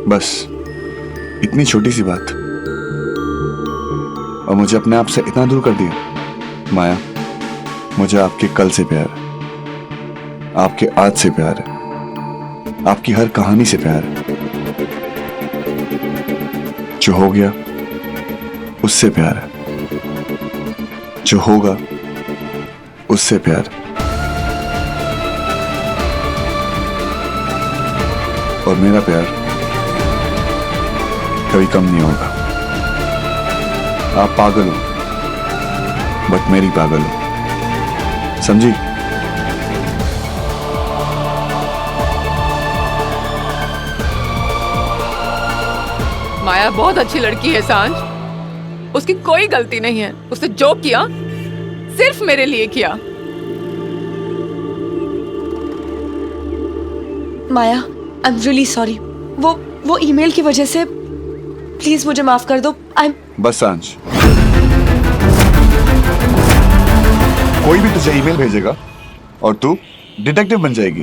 बस इतनी छोटी सी बात और मुझे अपने आप से इतना दूर कर दिया। माया, मुझे आपके कल से प्यार है, आपके आज से प्यार है, आपकी हर कहानी से प्यार है। जो हो गया उससे प्यार है, जो होगा उससे प्यार है। और मेरा प्यार कभी कम नहीं होगा। आप पागल हो बट मेरी पागल हो, समझी? माया बहुत अच्छी लड़की है सांझ, उसकी कोई गलती नहीं है। उसने जो किया सिर्फ मेरे लिए किया। माया, आई एम रियली सॉरी। वो ईमेल की वजह से प्लीज मुझे माफ कर दो। बस सांझ, कोई भी तुझे ईमेल भेजेगा और तू डिटेक्टिव बन जाएगी,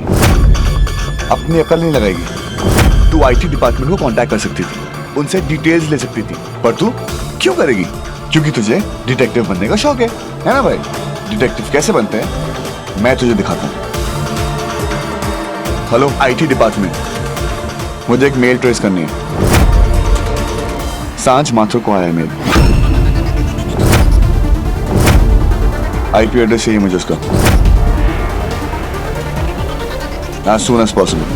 अपनी अकल नहीं लगाएगी। तू आईटी डिपार्टमेंट को कांटेक्ट कर सकती थी, उनसे डिटेल्स ले सकती थी, पर तू क्यों करेगी? क्योंकि तुझे डिटेक्टिव बनने का शौक है ना भाई? डिटेक्टिव कैसे बनते हैं मैं तुझे दिखाता हूँ। हेलो आईटी डिपार्टमेंट, मुझे एक मेल ट्रेस करनी है। सांझ माथुर को आया है मेल, आईपी एड्रेस चाहिए मुझे उसका as soon as possible।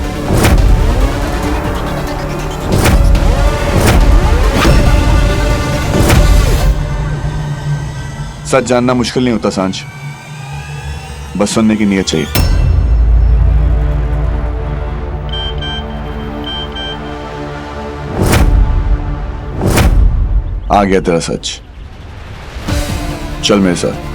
सच जानना मुश्किल नहीं होता सांझ, बस सुनने की नीयत चाहिए। आ गया तेरा सच, चल मेरे साथ।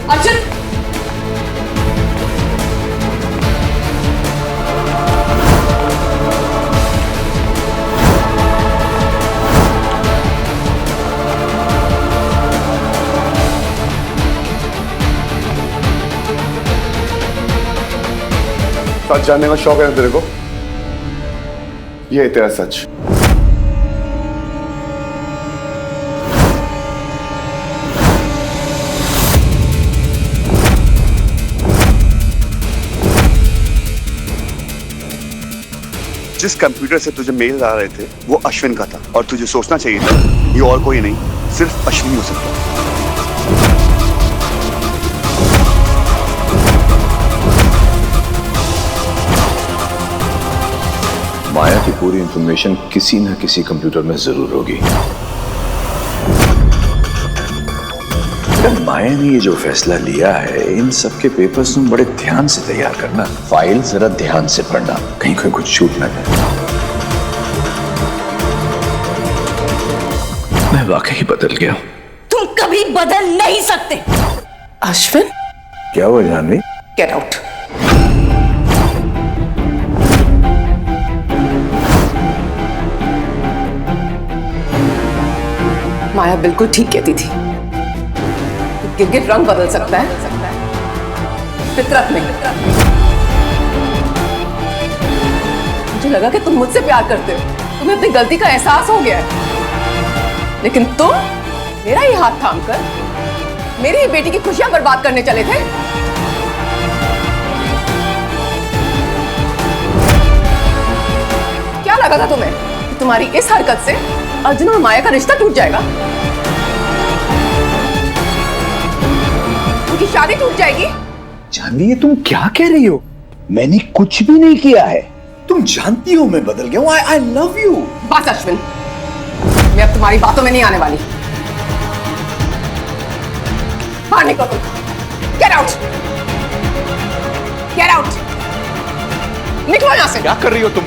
अर्जुन, सच जानने का शौक है ना तेरे को? ये है तेरा सच। जिस कंप्यूटर से तुझे मेल आ रहे थे वो अश्विन का था, और तुझे सोचना चाहिए था ये और कोई नहीं, सिर्फ अश्विन हो सकता है। माया की पूरी इंफॉर्मेशन किसी न किसी कंप्यूटर में जरूर होगी। माया ने ये जो फैसला लिया है, इन सब के पेपर्स तुम बड़े ध्यान से तैयार करना, फाइल जरा ध्यान से पढ़ना, कहीं कोई कुछ छूट ना जाए। मैं वाकई बदल गया। तुम कभी बदल नहीं सकते। अश्विन, क्या हुआ जानवी? Get out. माया बिल्कुल ठीक कहती थी, गिरगिट रंग बदल सकता है, फितरत नहीं। मुझे लगा कि तुम मुझसे प्यार करते हो, तुम्हें अपनी गलती का एहसास हो गया है, लेकिन तुम मेरा ही हाथ थामकर मेरी ही बेटी की खुशियां बर्बाद करने चले थे। क्या लगा था तुम्हें कि तुम्हारी इस हरकत से अर्जुन और माया का रिश्ता टूट जाएगा, उनकी शादी टूट जाएगी? जानवी, ये तुम क्या कह रही हो? मैंने कुछ भी नहीं किया है। तुम जानती हो मैं बदल गया हूं। I love you. बस अश्विन, मैं अब तुम्हारी बातों में नहीं आने वाली। बाहर निकलो तुम। Get out, get out. निकलो यहाँ से। क्या कर रही हो तुम?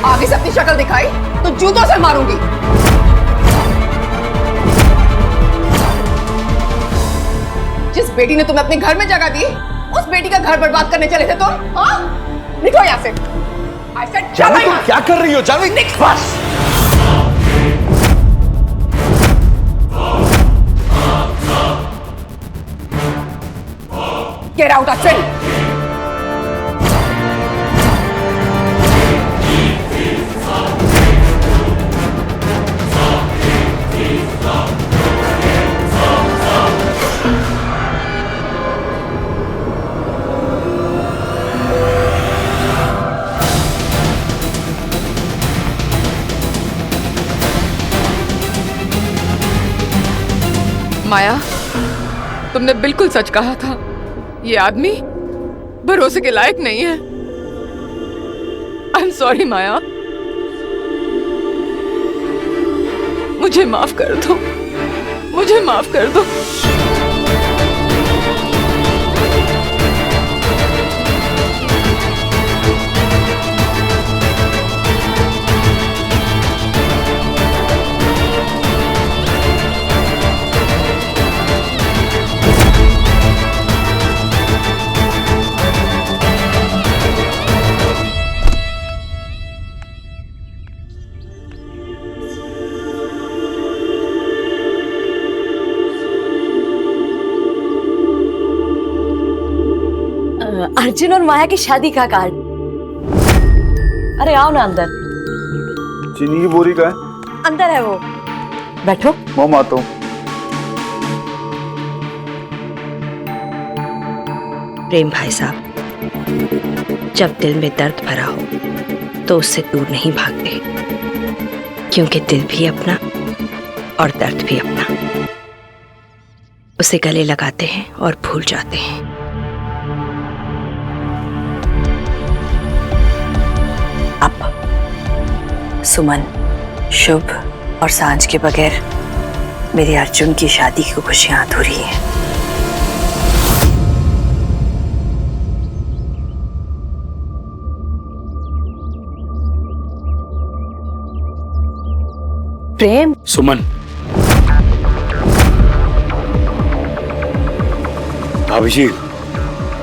आगे से अपनी शक्ल दिखाई तो जूतों से मारूंगी। जिस बेटी ने तुम्हें अपने घर में जगह दी, उस बेटी का घर बर्बाद करने चले थे तुम? हाँ? निकलो यहाँ से। I said, चलो जानवी, तुम यहाँ से। क्या कर रही हो जानवी? बस। Get out, Ashwin! माया, तुमने बिल्कुल सच कहा था। ये आदमी भरोसे के लायक नहीं है। आई एम सॉरी माया, मुझे माफ कर दो, मुझे माफ कर दो। अर्जुन और माया की शादी का कार्ड। अरे आओ ना अंदर। चीनी की बोरी का है? अंदर है वो, बैठो। मैं आता हूँ। प्रेम भाई साहब, जब दिल में दर्द भरा हो तो उससे दूर नहीं भागते, क्योंकि दिल भी अपना और दर्द भी अपना। उसे गले लगाते हैं और भूल जाते हैं। अब सुमन, शुभ और सांझ के बगैर मेरी अर्जुन की शादी की खुशियां अधूरी हैं। प्रेम। सुमन, भाभी जी,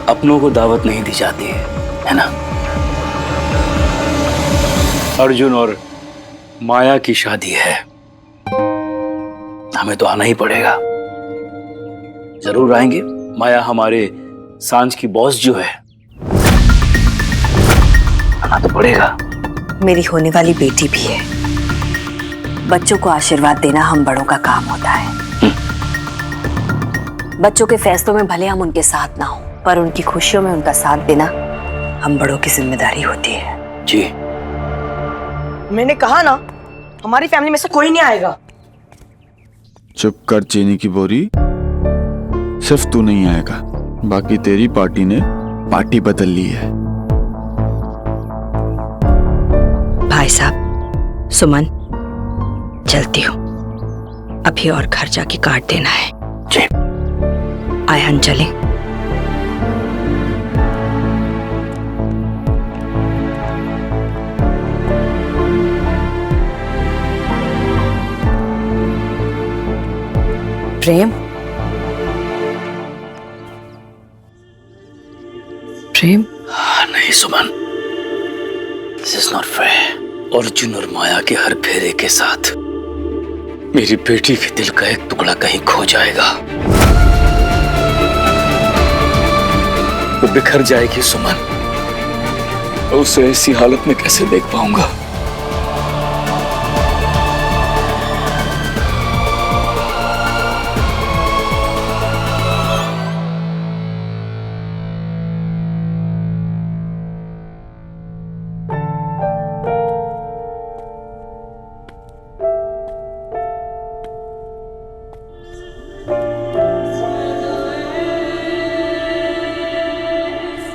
अपनों को दावत नहीं दी जाती है ना? अर्जुन और माया की शादी है, हमें तो आना ही पड़ेगा। जरूर आएंगे। माया हमारे सांझ की बॉस जो है, आना तो पड़ेगा। मेरी होने वाली बेटी भी है। बच्चों को आशीर्वाद देना हम बड़ों का काम होता है। बच्चों के फैसलों में भले हम उनके साथ ना हो, पर उनकी खुशियों में उनका साथ देना हम बड़ों की जिम्मेदारी होती है। जी, मैंने कहा ना, हमारी फैमिली में से कोई नहीं आएगा। चुप कर चीनी की बोरी, सिर्फ तू नहीं आएगा, बाकी तेरी पार्टी ने पार्टी बदल ली है। भाई साहब, सुमन, चलती हूँ। अभी और खर्चा की कार्ड देना है। जी। आए हम चलें। प्रेम। प्रेम। नहीं Suman, this is not fair. Arjun और माया के हर फेरे के साथ मेरी बेटी के दिल का एक टुकड़ा कहीं खो जाएगा। वो बिखर जाएगी सुमन, और उसे ऐसी हालत में कैसे देख पाऊंगा?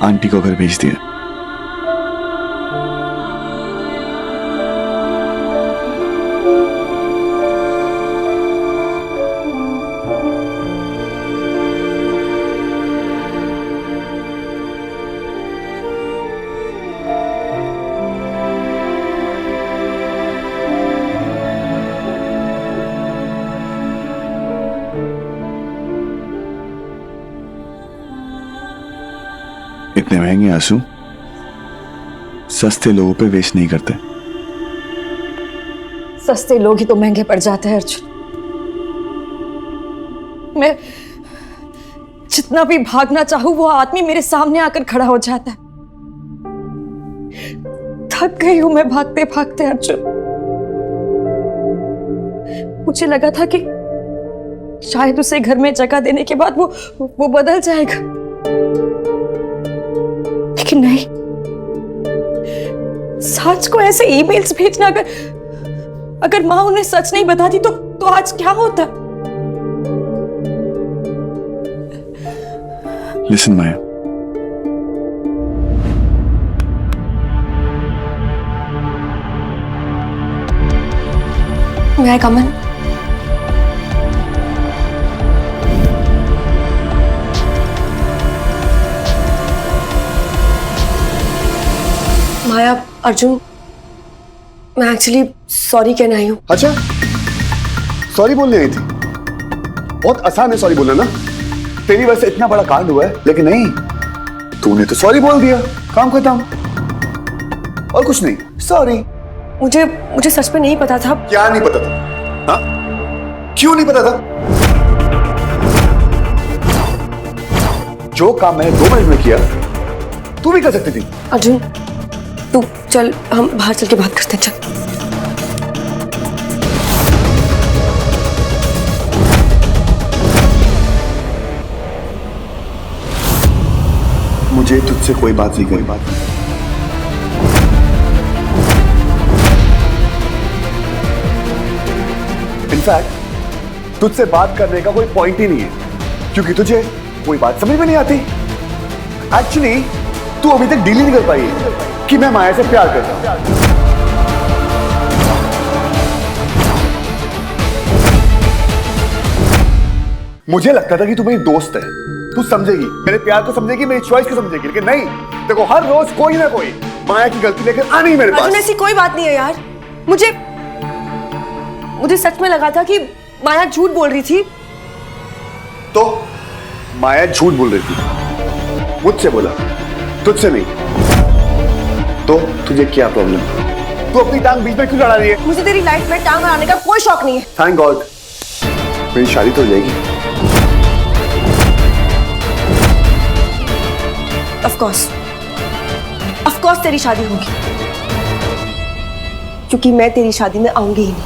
आंटी को घर भेज दिया। इतने महंगे आंसू सस्ते लोगों पे वेस्ट नहीं करते। सस्ते लोग ही तो महंगे पड़ जाते हैं अर्जुन। मैं जितना भी भागना चाहूं वो आदमी मेरे सामने आकर खड़ा हो जाता है। थक गई हूं मैं भागते भागते अर्जुन। मुझे लगा था कि शायद उसे घर में जगह देने के बाद वो बदल जाएगा, लेकिन नहीं। सांझ को ऐसे ईमेल्स भेजना, अगर माँ उन्हें सच नहीं बताती तो आज क्या होता। लिसन माया, मैं कमन, माया, अर्जुन, मैं एक्चुअली सॉरी कहने आई हूँ। अच्छा, सॉरी बोलने आई थी? बहुत आसान है सॉरी बोलना ना। तेरी वजह से इतना बड़ा कांड हुआ है, लेकिन नहीं, तूने तो सॉरी बोल दिया, काम खत्म। और कुछ नहीं, सॉरी। मुझे सच में नहीं पता था। क्या नहीं पता था? हाँ? क्यों नहीं पता था? जो काम मैंने 2 मिनट में किया तू भी कर सकती थी। अर्जुन, तू चल, हम बाहर चल के बात करते हैं। चल। मुझे तुझसे कोई बात नहीं करनी। इनफैक्ट तुझसे बात करने का कोई पॉइंट ही नहीं है, क्योंकि तुझे कोई बात समझ में नहीं आती। एक्चुअली तू अभी तक डील नहीं कर पाई कि मैं माया से प्यार करता हूं। मुझे लगता था कि तू मेरी दोस्त है, तू समझेगी, मेरे प्यार को समझेगी, मेरी चॉइस को समझेगी, लेकिन नहीं। देखो, हर रोज कोई ना कोई माया की गलती लेकर आनी मेरे पास। ऐसी कोई बात नहीं है यार। मुझे सच में लगा था कि माया झूठ बोल रही थी। तो माया झूठ बोल रही थी, मुझसे बोला, तुझसे नहीं। तो तुझे क्या प्रॉब्लम? तू अपनी टांग बीच में क्यों लड़ा रही है? मुझे तेरी लाइफ में टांग अड़ाने का कोई शौक नहीं है। थैंक गॉड, मेरी शादी तो हो जाएगी। ऑफ कोर्स तेरी शादी होगी, क्योंकि मैं तेरी शादी में आऊंगी ही नहीं।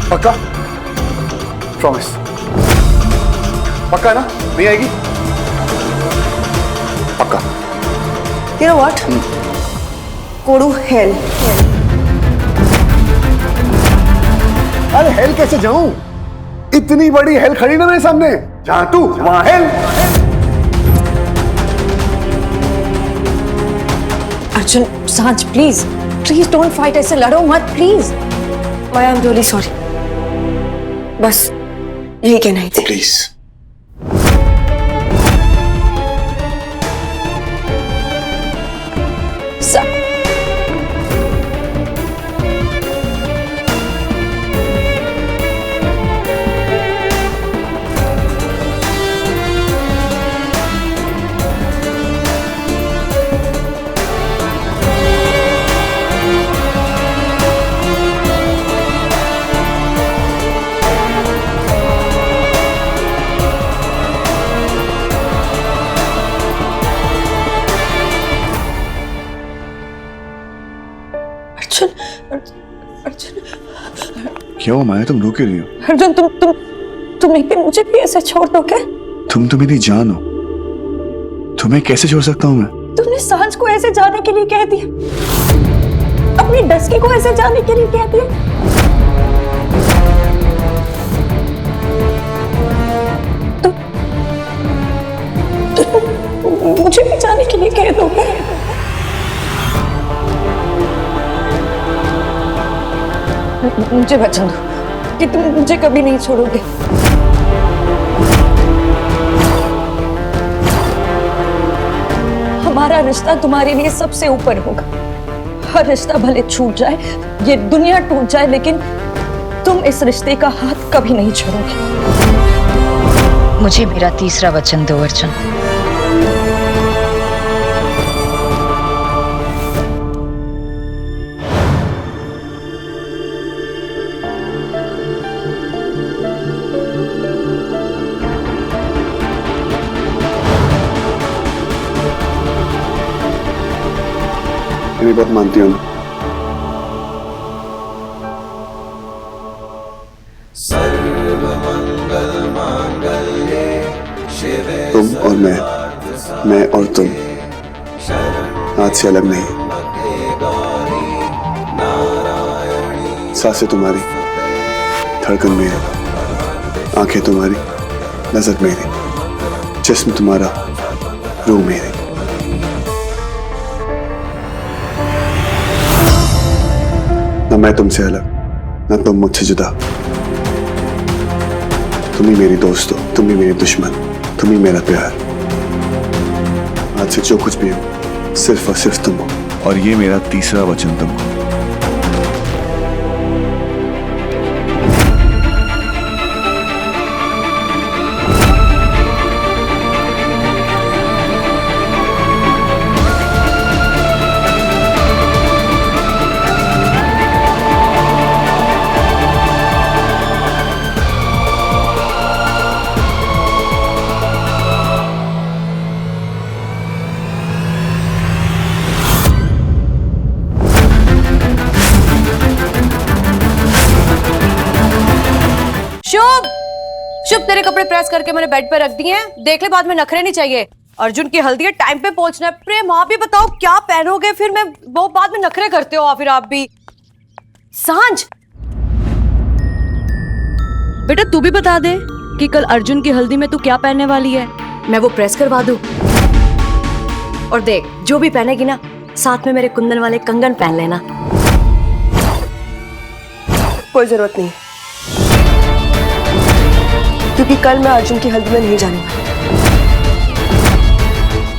पक्का? प्रॉमिस? पक्का ना? नहीं आएगी? पक्का? You know what? Go to hell. अरे हेल कैसे जाऊं? इतनी बड़ी हेल खड़ी ना मेरे सामने, जहां तू वहां हेल। अर्जुन, सांझ, प्लीज डोंट फाइट, ऐसे लड़ो मत please. Maya, I am really sorry, बस यही कहना ही था। प्लीज। क्या हुआ माया, तुम रो क्यों रही हो? अर्जुन, तुम एक दिन मुझे भी ऐसे छोड़ दोगे? तुम तो मेरी जान हो, तुम्हें कैसे छोड़ सकता हूं मैं? तुमने सांझ को ऐसे जाने के लिए कह दिया, अपनी डस्की को ऐसे जाने के लिए कह दिया। मुझे भी जाने के लिए कह दोगे? मुझे वचन दो कि तुम मुझे कभी नहीं छोड़ोगे। हमारा रिश्ता तुम्हारे लिए सबसे ऊपर होगा। हर रिश्ता भले छूट जाए, ये दुनिया टूट जाए, लेकिन तुम इस रिश्ते का हाथ कभी नहीं छोड़ोगे। मुझे मेरा तीसरा वचन दो अर्जुन। मेरी बात मानती हो ना? तुम और मैं और तुम आज से अलग नहीं। सांसें तुम्हारी, धड़कन मेरी, आंखें तुम्हारी, नजर मेरी, जिस्म तुम्हारा, रूह मेरी। न मैं तुमसे अलग, न तुम मुझसे जुदा। तुम ही मेरी दोस्त हो, तुम ही मेरी दुश्मन, तुम ही मेरा प्यार। आज से जो कुछ भी हो, सिर्फ और सिर्फ तुम हो। और ये मेरा तीसरा वचन तुमको। शुभ, शुभ तेरे कपड़े प्रेस करके मैंने बेड पर रख दिए हैं। देख ले, बाद में नखरे नहीं चाहिए। अर्जुन की हल्दी है, टाइम पे पहुंचना है। प्रेम, आप भी बताओ क्या पहनोगे? फिर मैं वो बाद में नखरे करते हो फिर आप भी। सांझ, बेटा तू भी बता दे कि कल अर्जुन की हल्दी में तू क्या पहनने वाली है। मैं वो प्रेस करवा दूं। और देख, जो भी पहनेगी ना, साथ में मेरे कुंदन वाले कंगन पहन लेना। कोई जरूरत नहीं, क्योंकि कल मैं अर्जुन की हल्दी में नहीं जाने वाली।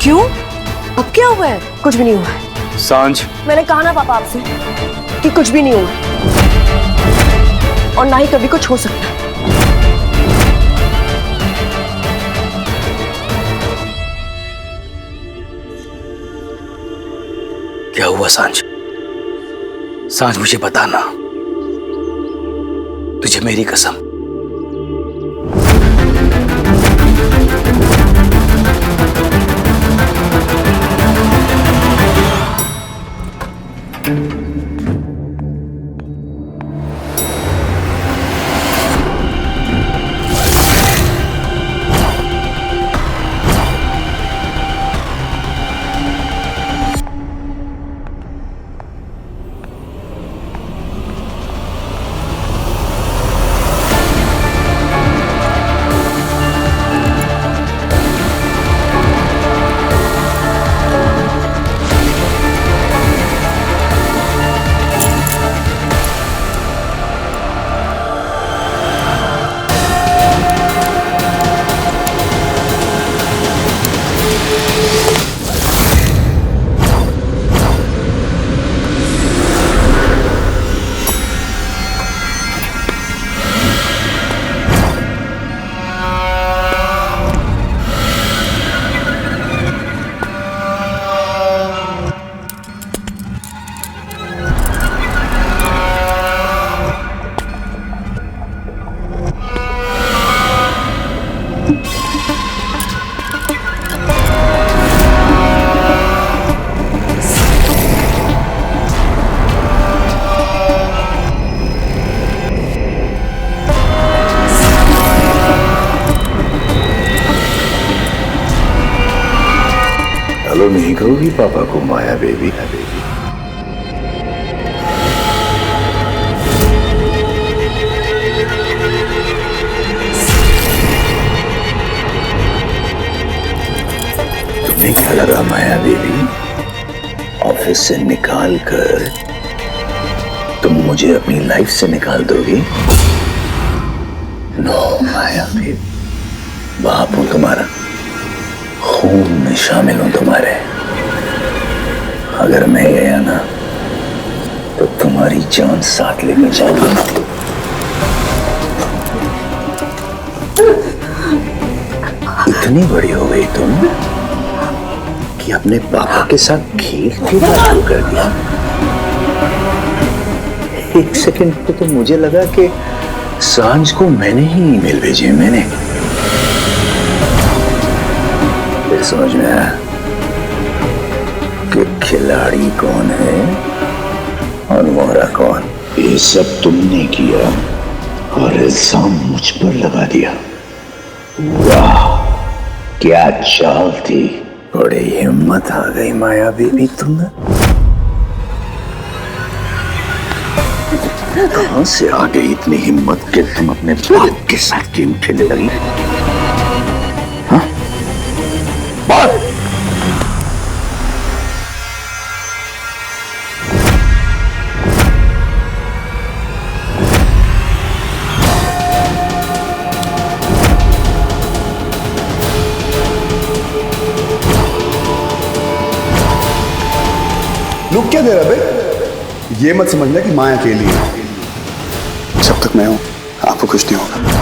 क्यों? अब क्या हुआ है? कुछ भी नहीं हुआ है। सांझ, मैंने कहा ना पापा आपसे कि कुछ भी नहीं हुआ और ना ही कभी कुछ हो सकता। क्या हुआ सांझ? सांझ मुझे बताना, तुझे मेरी कसम। हेलो नहीं कहोगी पापा को माया बेबी? तुम्हें क्या लगा माया बेबी, ऑफिस से निकाल कर तुम मुझे अपनी लाइफ से निकाल दोगी? नो माया बेबी, बाप हूं तुम्हारा, खून में शामिल हूं तुम्हारे। अगर मैं गया ना तो तुम्हारी जान साथ लेकर जाऊंगा। इतनी बड़ी हो गई तुम कि अपने पापा के साथ खेलना शुरू कर दिया। एक सेकंड पे तो मुझे लगा कि सांझ को मैंने ही ईमेल भेजी, मैंने। फिर समझ में आया कि खिलाड़ी कौन है और मोहरा कौन। ये सब तुमने किया और इल्जाम मुझ पर लगा दिया। वाह, क्या चाल थी, बड़ी हिम्मत आ गई माया बेबी तुम्हें। कहां से आ गई इतनी हिम्मत कि तुम अपने बाप के साथ गेम खेलने लगी? हाँ? बात लुक क्या दे रहा बे? ये मत समझना कि माया अकेली है। जब तक मैं हूं आपको कुछ नहीं होगा।